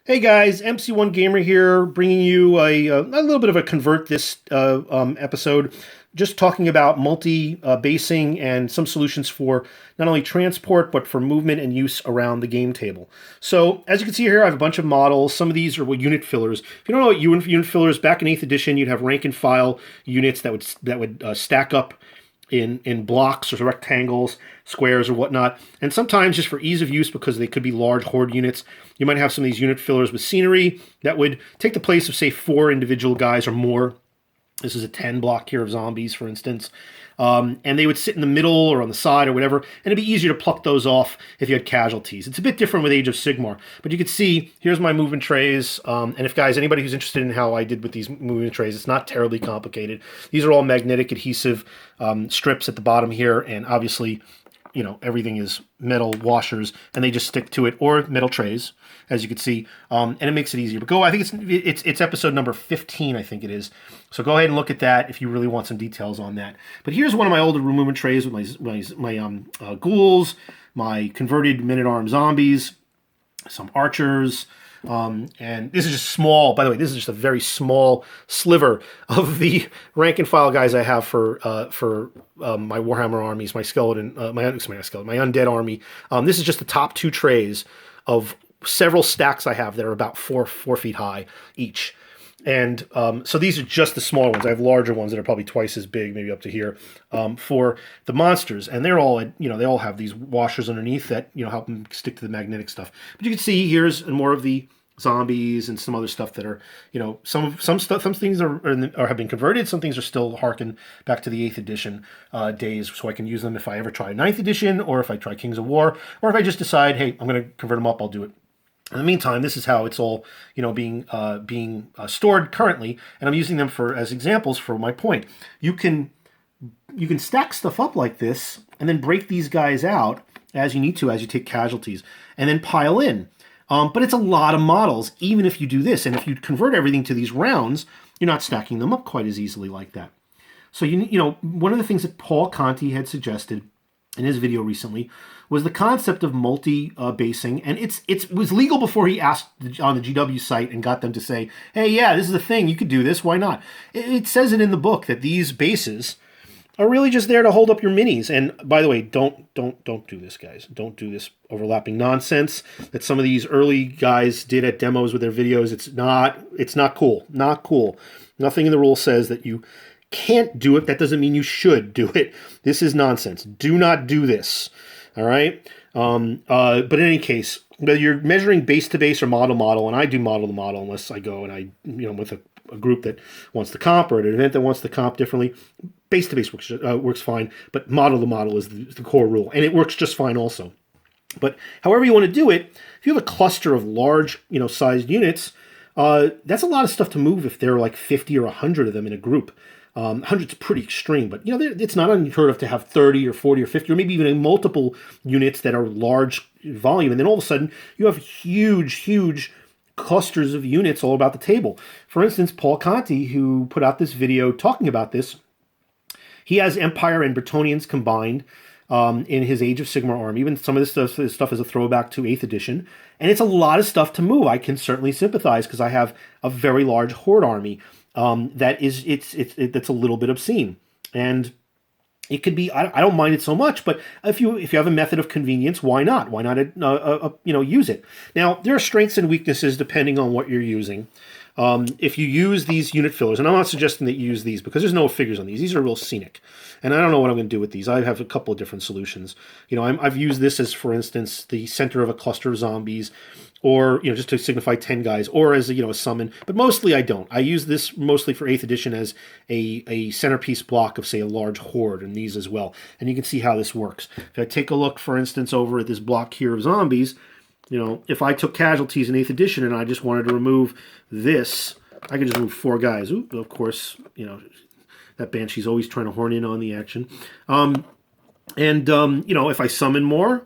Hey guys, MC1 Gamer here, bringing you a little bit of a convert this episode, just talking about multi-basing and some solutions for not only transport, but for movement and use around the game table. So, as you can see here, I have a bunch of models. Some of these are unit fillers. If you don't know what unit fillers, back in 8th edition, you'd have rank and file units that would stack up in blocks or rectangles, squares or whatnot. And sometimes just for ease of use, because they could be large horde units, you might have some of these unit fillers with scenery that would take the place of, say, 4 individual guys or more. This is a 10 block here of zombies, for instance. And they would sit in the middle or on the side or whatever, and it'd be easier to pluck those off if you had casualties. It's a bit different with Age of Sigmar, but you can see, here's my movement trays, and if guys, anybody who's interested in how I did with these movement trays, it's not terribly complicated. These are all magnetic adhesive strips at the bottom here, and obviously, you know, everything is metal washers, and they just stick to it, or metal trays, as you can see, and it makes it easier. But I think it's episode number 15, I think it is. So go ahead and look at that if you really want some details on that. But here's one of my older movement trays with my ghouls, my converted men-at-arms zombies, some archers, and this is just small. By the way, this is just a very small sliver of the rank and file guys I have for my Warhammer armies, my skeleton, my undead army. This is just the top 2 trays of several stacks I have that are about 4 feet high each. And so these are just the smaller ones. I have larger ones that are probably twice as big, maybe up to here, for the monsters. And they're all, they all have these washers underneath that, help them stick to the magnetic stuff. But you can see here's more of the zombies and some other stuff that are, some things are have been converted. Some things are still harken back to the 8th edition days. So I can use them if I ever try 9th edition, or if I try Kings of War, or if I just decide, hey, I'm going to convert them up, I'll do it. In the meantime, this is how it's all, being stored currently, and I'm using them as examples for my point. You can stack stuff up like this, and then break these guys out as you need to, as you take casualties, and then pile in. But it's a lot of models, even if you do this. And if you convert everything to these rounds, you're not stacking them up quite as easily like that. So one of the things that Paul Conti had suggested in his video recently was the concept of multi-basing, and it was legal before he asked on the GW site and got them to say, hey, yeah, this is a thing, you could do this, why not? It says it in the book that these bases are really just there to hold up your minis. And by the way, don't do this, guys. Don't do this overlapping nonsense that some of these early guys did at demos with their videos. It's not cool. Not cool. Nothing in the rule says that you can't do it. That doesn't mean you should do it. This is nonsense. Do not do this. All right. But in any case, whether you're measuring base to base or model to model, and I do model to model unless I go and I, with a group that wants the comp or an event that wants the comp differently, base to base works fine. But model to model is the core rule, and it works just fine also. But however you want to do it, if you have a cluster of large, sized units, that's a lot of stuff to move if there are like 50 or 100 of them in a group. 100's pretty extreme, but it's not unheard of to have 30 or 40 or 50 or maybe even multiple units that are large volume, and then all of a sudden you have huge clusters of units all about the table. For instance, Paul Conti, who put out this video talking about this, he has Empire and Bretonnians combined in his Age of Sigmar army. Even some of this stuff is a throwback to 8th edition, and it's a lot of stuff to move. I can certainly sympathize because I have a very large Horde army. That's a little bit obscene, and it could be. I don't mind it so much, but if you have a method of convenience, why not? Why not use it? Now there are strengths and weaknesses depending on what you're using. If you use these unit fillers, and I'm not suggesting that you use these because there's no figures on these. These are real scenic, and I don't know what I'm going to do with these. I have a couple of different solutions. I've used this as, for instance, the center of a cluster of zombies, or just to signify 10 guys, or as a summon. But mostly I don't. I use this mostly for 8th edition as a centerpiece block of, say, a large horde, and these as well. And you can see how this works. If I take a look, for instance, over at this block here of zombies, if I took casualties in 8th edition and I just wanted to remove this, I could just remove 4 guys. Ooh, of course, that Banshee's always trying to horn in on the action. If I summon more,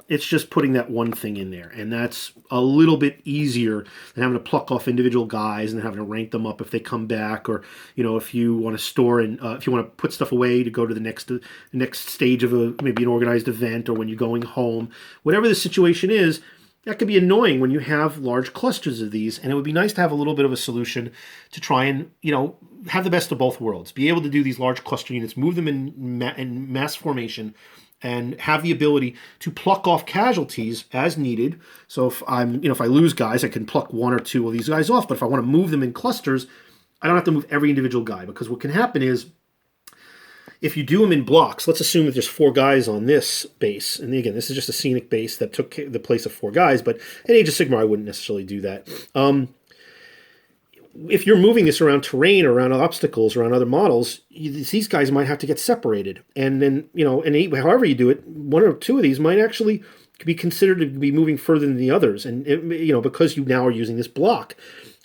it's just putting that one thing in there, and that's a little bit easier than having to pluck off individual guys and having to rank them up if they come back, or if you want to store and if you want to put stuff away to go to the next stage of maybe an organized event, or when you're going home, whatever the situation is. that could be annoying when you have large clusters of these, and it would be nice to have a little bit of a solution to try and, have the best of both worlds. Be able to do these large cluster units, move them in mass formation, and have the ability to pluck off casualties as needed. So if if I lose guys, I can pluck one or two of these guys off. But if I want to move them in clusters, I don't have to move every individual guy, because what can happen is, if you do them in blocks, let's assume that there's 4 guys on this base. And again, this is just a scenic base that took the place of 4 guys, but in Age of Sigmar, I wouldn't necessarily do that. If you're moving this around terrain, or around obstacles, or around other models, these guys might have to get separated. And then, and however you do it, 1 or 2 of these might actually be considered to be moving further than the others. And, because you now are using this block.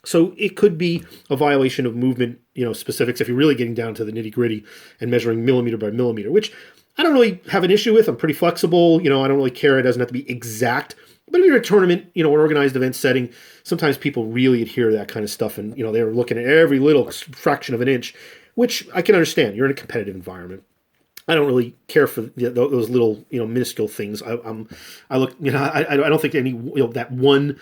So it could be a violation of movement, specifics, if you're really getting down to the nitty gritty and measuring millimeter by millimeter, which I don't really have an issue with. I'm pretty flexible. I don't really care. It doesn't have to be exact. But if you're in a tournament, an organized event setting, sometimes people really adhere to that kind of stuff. And, they're looking at every little fraction of an inch, which I can understand. You're in a competitive environment. I don't really care for those little, minuscule things. I look, I don't think any, that one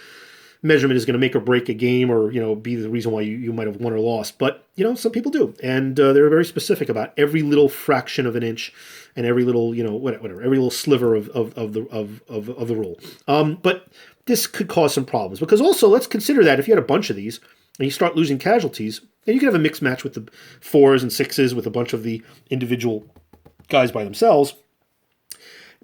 measurement is going to make or break a game, or be the reason why you might have won or lost. But some people do, and they're very specific about every little fraction of an inch and every little whatever, every little sliver of the rule. But this could cause some problems, because also let's consider that if you had a bunch of these and you start losing casualties, then you can have a mixed match with the 4s and 6s with a bunch of the individual guys by themselves.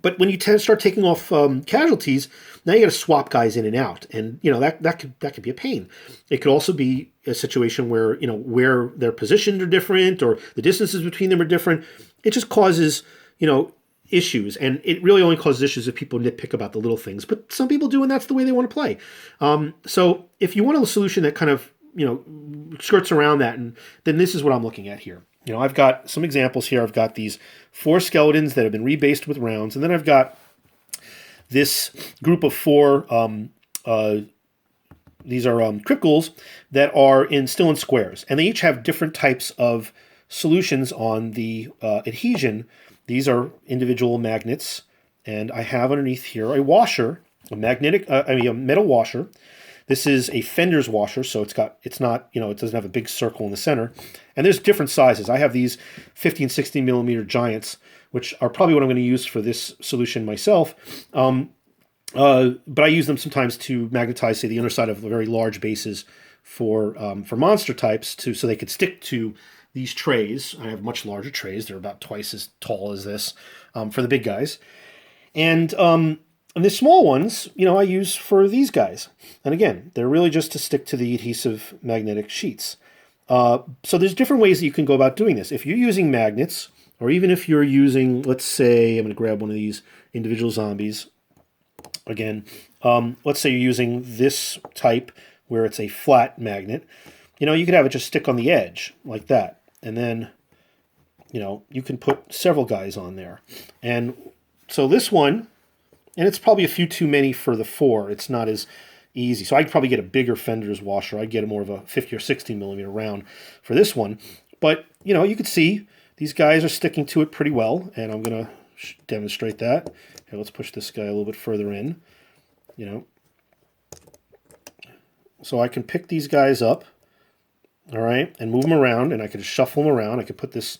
But when you start taking off casualties, now you got to swap guys in and out, and that could be a pain. It could also be a situation where where their positions are different, or the distances between them are different. It just causes issues, and it really only causes issues if people nitpick about the little things. But some people do, and that's the way they want to play. So if you want a solution that kind of skirts around that, and then this is what I'm looking at here. I've got some examples here. I've got these 4 skeletons that have been rebased with rounds, and then I've got this group of 4. These are cryptals that are still in squares, and they each have different types of solutions on the adhesion. These are individual magnets, and I have underneath here a washer, a metal washer. This is a fender's washer, so it doesn't have a big circle in the center. And there's different sizes. I have these 50 and 60 millimeter giants, which are probably what I'm going to use for this solution myself. But I use them sometimes to magnetize, say, the underside of very large bases for monster types, so they could stick to these trays. I have much larger trays. They're about twice as tall as this for the big guys. And the small ones, I use for these guys. And again, they're really just to stick to the adhesive magnetic sheets. So there's different ways that you can go about doing this. If you're using magnets, or even if you're using, let's say, I'm going to grab one of these individual zombies. Again, let's say you're using this type where it's a flat magnet. You could have it just stick on the edge like that. And then, you can put several guys on there. And so this one, and it's probably a few too many for the 4. It's not as easy. So I'd probably get a bigger fender's washer. I'd get more of a 50 or 60 millimeter round for this one. But, you could see these guys are sticking to it pretty well. And I'm going to demonstrate that. Okay, let's push this guy a little bit further in. So I can pick these guys up, all right, and move them around. And I could just shuffle them around. I could put this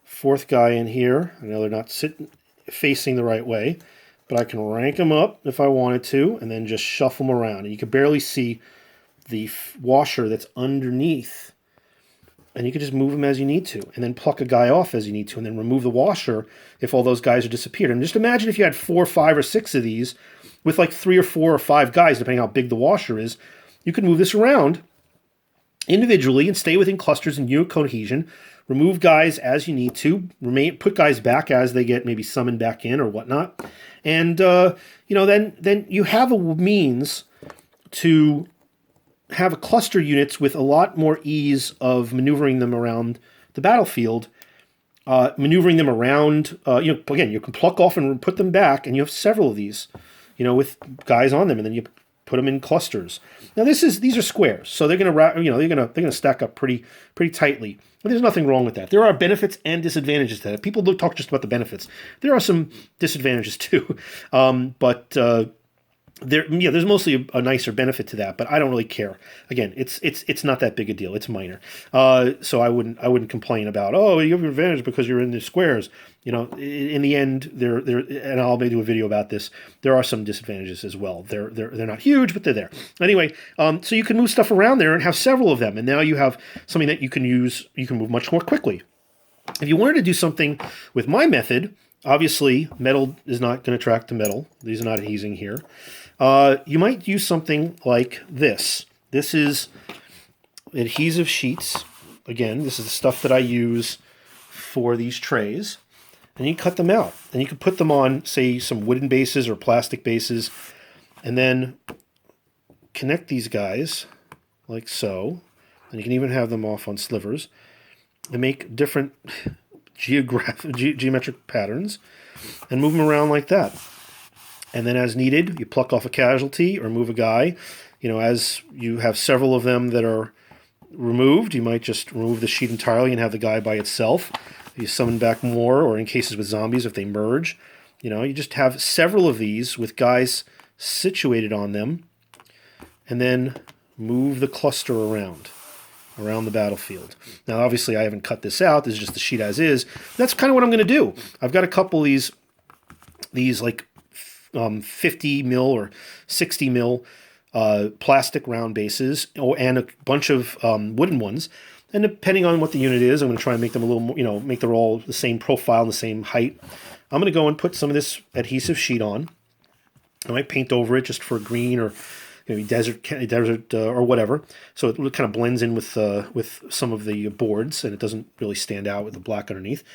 4th guy in here. I know they're not facing the right way, but I can rank them up if I wanted to, and then just shuffle them around. And you can barely see the washer that's underneath. And you can just move them as you need to, and then pluck a guy off as you need to, and then remove the washer if all those guys are disappeared. And just imagine if you had 4, 5, or 6 of these with like 3 or 4 or 5 guys, depending how big the washer is. You can move this around individually and stay within clusters and unit cohesion. Remove guys as you need to. Put guys back as they get maybe summoned back in or whatnot. And, then you have a means to have a cluster units with a lot more ease of maneuvering them around the battlefield. Maneuvering them around, again, you can pluck off and put them back, and you have several of these, with guys on them, and then you put them in clusters. Now these are squares, so they're gonna stack up pretty tightly. And there's nothing wrong with that. There are benefits and disadvantages to that. People talk just about the benefits. There are some disadvantages too, but there's mostly a nicer benefit to that, but I don't really care. Again, it's not that big a deal. It's minor. So I wouldn't complain about, oh, you have an advantage because you're in the squares. In the end, there and I'll maybe do a video about this. There are some disadvantages as well. They're not huge, but they're there. Anyway, so you can move stuff around there and have several of them, and now you have something that you can use. You can move much more quickly. If you wanted to do something with my method, obviously metal is not going to track to metal. These are not adhesing here. You might use something like this. This is adhesive sheets. Again, this is the stuff that I use for these trays. And you cut them out. And you can put them on, say, some wooden bases or plastic bases. And then connect these guys like so. And you can even have them off on slivers. And make different geometric patterns. And move them around like that. And then as needed, you pluck off a casualty or move a guy. As you have several of them that are removed, you might just remove the sheet entirely and have the guy by itself. You summon back more, or in cases with zombies, if they merge. You just have several of these with guys situated on them. And then move the cluster around the battlefield. Now, obviously, I haven't cut this out. This is just the sheet as is. That's kind of what I'm going to do. I've got a couple of these like 50 mil or 60 mil plastic round bases, and a bunch of wooden ones. And depending on what the unit is, I'm going to try and make them a little more, make them all the same profile and the same height. I'm going to go and put some of this adhesive sheet on. I might paint over it just for green or desert or whatever, so it kind of blends in with some of the boards, and it doesn't really stand out with the black underneath.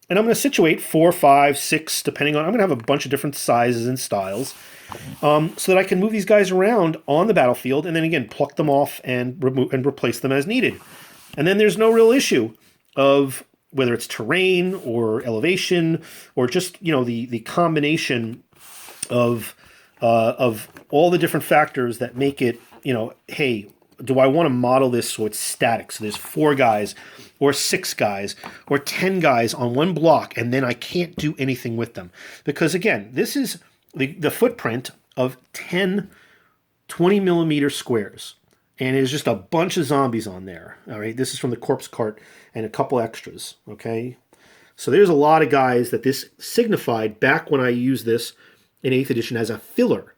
And I'm going to situate 4, 5, 6, depending on. I'm going to have a bunch of different sizes and styles, so that I can move these guys around on the battlefield, and then again pluck them off and remove and replace them as needed. And then there's no real issue of whether it's terrain or elevation or just the combination of all the different factors that make it. Hey, do I want to model this so it's static? So there's 4 guys or 6 guys or 10 guys on one block, and then I can't do anything with them. Because again, this is the footprint of 10 20 millimeter squares. And it's just a bunch of zombies on there. All right, this is from the corpse cart and a couple extras. Okay, so there's a lot of guys that this signified back when I used this in 8th edition as a filler.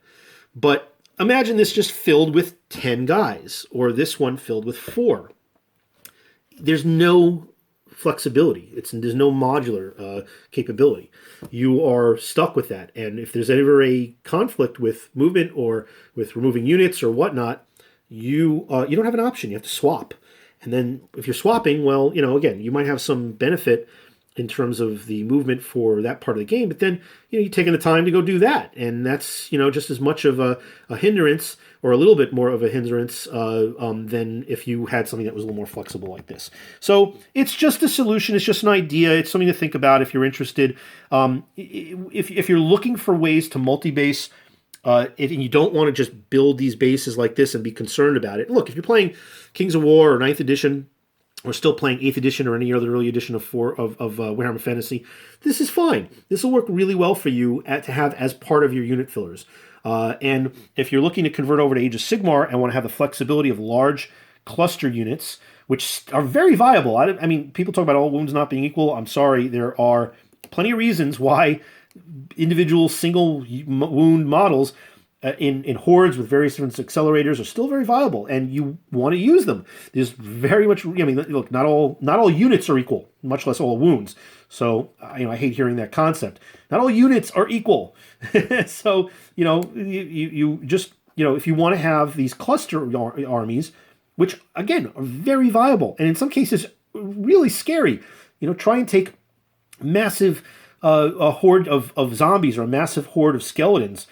But imagine this just filled with 10 guys, or this one filled with 4. There's no flexibility. There's no modular capability. You are stuck with that. And if there's ever a conflict with movement or with removing units or whatnot, you don't have an option. You have to swap. And then if you're swapping, well, again, you might have some benefit in terms of the movement for that part of the game, but then you're taking the time to go do that, and that's just as much of a hindrance, or a little bit more of a hindrance than if you had something that was a little more flexible like this. So it's just a solution. It's just an idea. It's something to think about if you're interested. If you're looking for ways to multi-base, and you don't want to just build these bases like this and be concerned about it. Look, if you're playing Kings of War or 9th edition, or still playing 8th edition or any other early edition of Warhammer Fantasy, this is fine. This will work really well for you to have as part of your unit fillers. And if you're looking to convert over to Age of Sigmar and want to have the flexibility of large cluster units, which are very viable. I mean, people talk about all wounds not being equal. I'm sorry, there are plenty of reasons why individual single wound models in hordes with various different accelerators are still very viable, and you want to use them. There's very much. Look, not all units are equal, much less all wounds. So I hate hearing that concept. Not all units are equal. So you just if you want to have these cluster armies, which again are very viable and in some cases really scary. Try and take massive a horde of zombies or a massive horde of skeletons.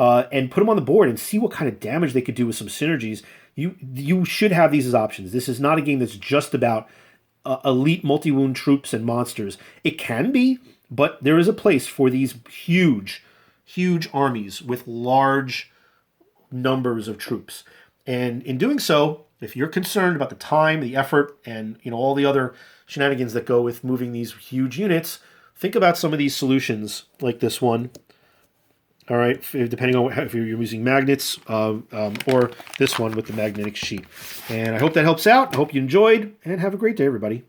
And put them on the board and see what kind of damage they could do with some synergies. You should have these as options. This is not a game that's just about elite multi-wound troops and monsters. It can be, but there is a place for these huge armies with large numbers of troops. And in doing so, if you're concerned about the time, the effort, and all the other shenanigans that go with moving these huge units, think about some of these solutions like this one. All right, depending on if you're using magnets or this one with the magnetic sheet. And I hope that helps out. I hope you enjoyed, and have a great day, everybody.